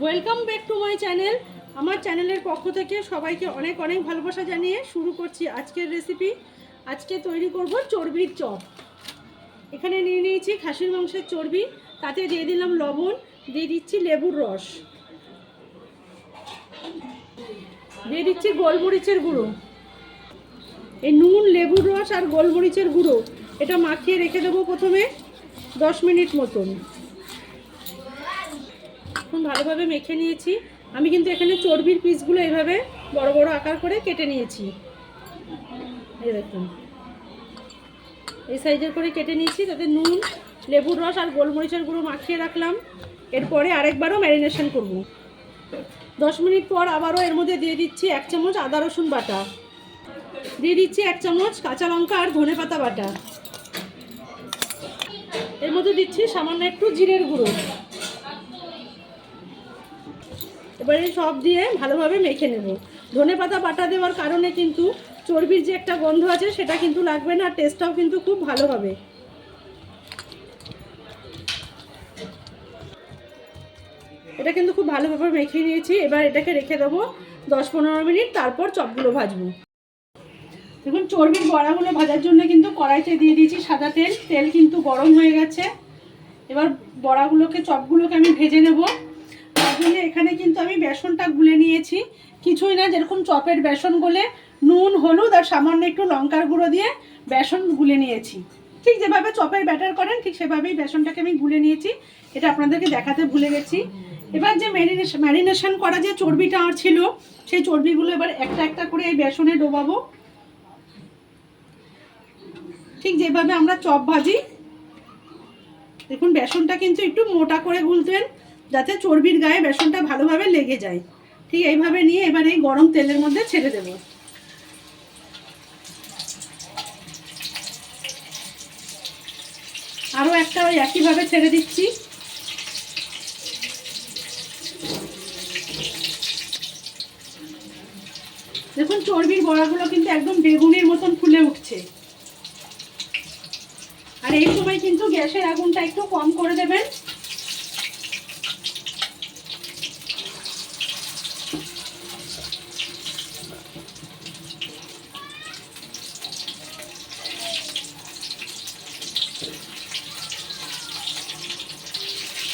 Welcome back to my channel. আমার চ্যানেলের পক্ষ থেকে সবাইকে অনেক অনেক ভালোবাসা জানিয়ে শুরু করছি আজকের রেসিপি। আজকে তৈরি করব চর্বির চপ। এখানে নিয়ে নিয়েছি খাসির মাংসের চর্বি, তাতে দিয়ে দিলাম লবণ, দিয়ে দিচ্ছি লেবুর রস, দিয়ে দিচ্ছি গোলমরিচের গুঁড়ো। এই নুন, লেবুর রস আর গোলমরিচের গুঁড়ো এটা মাখিয়ে রেখে দেবো প্রথমে 10 মিনিট মতন। এখন ভালোভাবে মেখে নিয়েছি। আমি কিন্তু এখানে চর্বির পিসগুলো এইভাবে বড় বড় আকার করে কেটে নিয়েছি। এই দেখুন, এই সাইজের করে কেটে নিয়েছি। তাতে নুন, লেবুর রস আর গোলমরিচের গুঁড়ো মাখিয়ে রাখলাম। এরপরে আরেকবারও ম্যারিনেশন করব। 10 মিনিট পর আবারও এর মধ্যে দিয়ে দিচ্ছি 1 চামচ আদা রসুন বাটা, দিয়ে দিচ্ছি 1 চামচ কাঁচা লঙ্কা আর ধনে পাতা বাটা, এর মধ্যে দিচ্ছি সামান্য একটু জিরের গুঁড়ো। এবারে সব দিয়ে ভালোভাবে মেখে নেব। ধনে পাতা বাটা দেওয়ার কারণে কিন্তু চর্বির যে একটা গন্ধ আছে সেটা কিন্তু লাগবে না, আর টেস্টটাও কিন্তু খুব ভালো হবে। এটা কিন্তু খুব ভালোভাবে মেখে নিয়েছি। এবার এটাকে রেখে দেবো 10-15 মিনিট, তারপর চপগুলো ভাজবো। দেখুন, চর্বির বড়াগুলো ভাজার জন্য কিন্তু কড়াইতে দিয়ে দিয়েছি সাদা তেল। তেল কিন্তু গরম হয়ে গেছে। এবার বড়াগুলোকে, চপগুলোকে আমি ভেজে নেব। তার জন্য এখানে কিন্তু আমি বেসনটা গুলে নিয়েছি। কিছুই না, যেরকম চপের বেসন গলে নুন, হলুদ আর সামান্য একটু লঙ্কার গুঁড়ো দিয়ে বেসন গুলে নিয়েছি। ঠিক যেভাবে চপের ব্যাটার করেন ঠিক সেভাবেই বেসনটাকে আমি গুলে নিয়েছি। এটা আপনাদেরকে দেখাতে ভুলে গেছি। এবার যে ম্যারিনেশন করা যে চর্বিটা আর ছিল, সেই চর্বিগুলো এবার একটা একটা করে এই বেসনে ডোবাবো। ঠিক যেভাবে আমরা চপ ভাজি। দেখুন, বেসনটা কিন্তু একটু মোটা করে গুলতেন, যাতে চর্বির গায়ে বেসনটা ভালোভাবে লেগে যায়। ঠিক এইভাবে নিয়ে এবার এই গরম তেলের মধ্যে ছেড়ে দেব। আরও একটা ওই একইভাবে ছেড়ে দিচ্ছি। দেখুন, চর্বির বড়াগুলো কিন্তু একদম বেগুনের মতন ফুলে উঠছে। আর এই সময় কিন্তু গ্যাসের আগুনটা একটু কম করে দেবেন।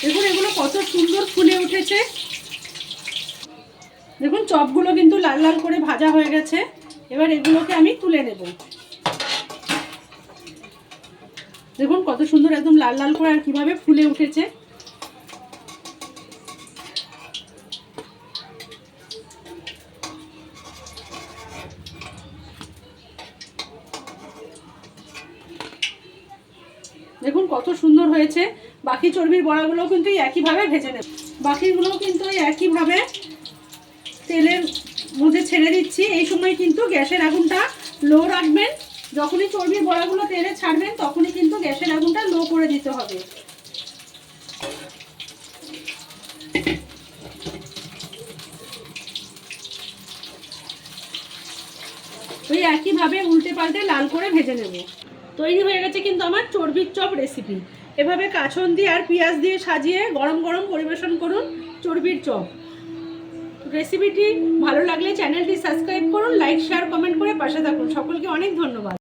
দেখুন, এগুলো কত সুন্দর ফুলে উঠেছে। দেখুন, চপগুলো কিন্তু লাল লাল করে ভাজা হয়ে গেছে। এবার এগুলোকে আমি তুলে নেব। দেখুন কত সুন্দর একদম লাল লাল করে আর কিভাবে ফুলে উঠেছে। দেখুন কত সুন্দর হয়েছে। বাকি চর্বির বড়াগুলোও কিন্তু একইভাবে ভেজে নেব। বাকিগুলোও কিন্তু একইভাবে তেলের মধ্যে ছেড়ে দিচ্ছি। এই সময় কিন্তু গ্যাসের আগুনটা লো রাখবেন। যখনই চর্বির বড়াগুলো তেলে ছাড়বেন তখনই কিন্তু গ্যাসের আগুনটা লো করে দিতে হবে। ওই একইভাবে উল্টে পাল্টে লাল করে ভেজে নেব। তৈরি হয়ে গেছে কিন্তু আমার চর্বির চপ রেসিপি। এভাবে কাঁচন দিয়ে আর পেঁয়াজ দিয়ে সাজিয়ে গরম গরম পরিবেশন করুন চর্বির চপ। রেসিপিটি ভালো লাগলে চ্যানেলটি সাবস্ক্রাইব করুন, লাইক, শেয়ার, কমেন্ট করে পাশে থাকুন। সকলকে অনেক ধন্যবাদ।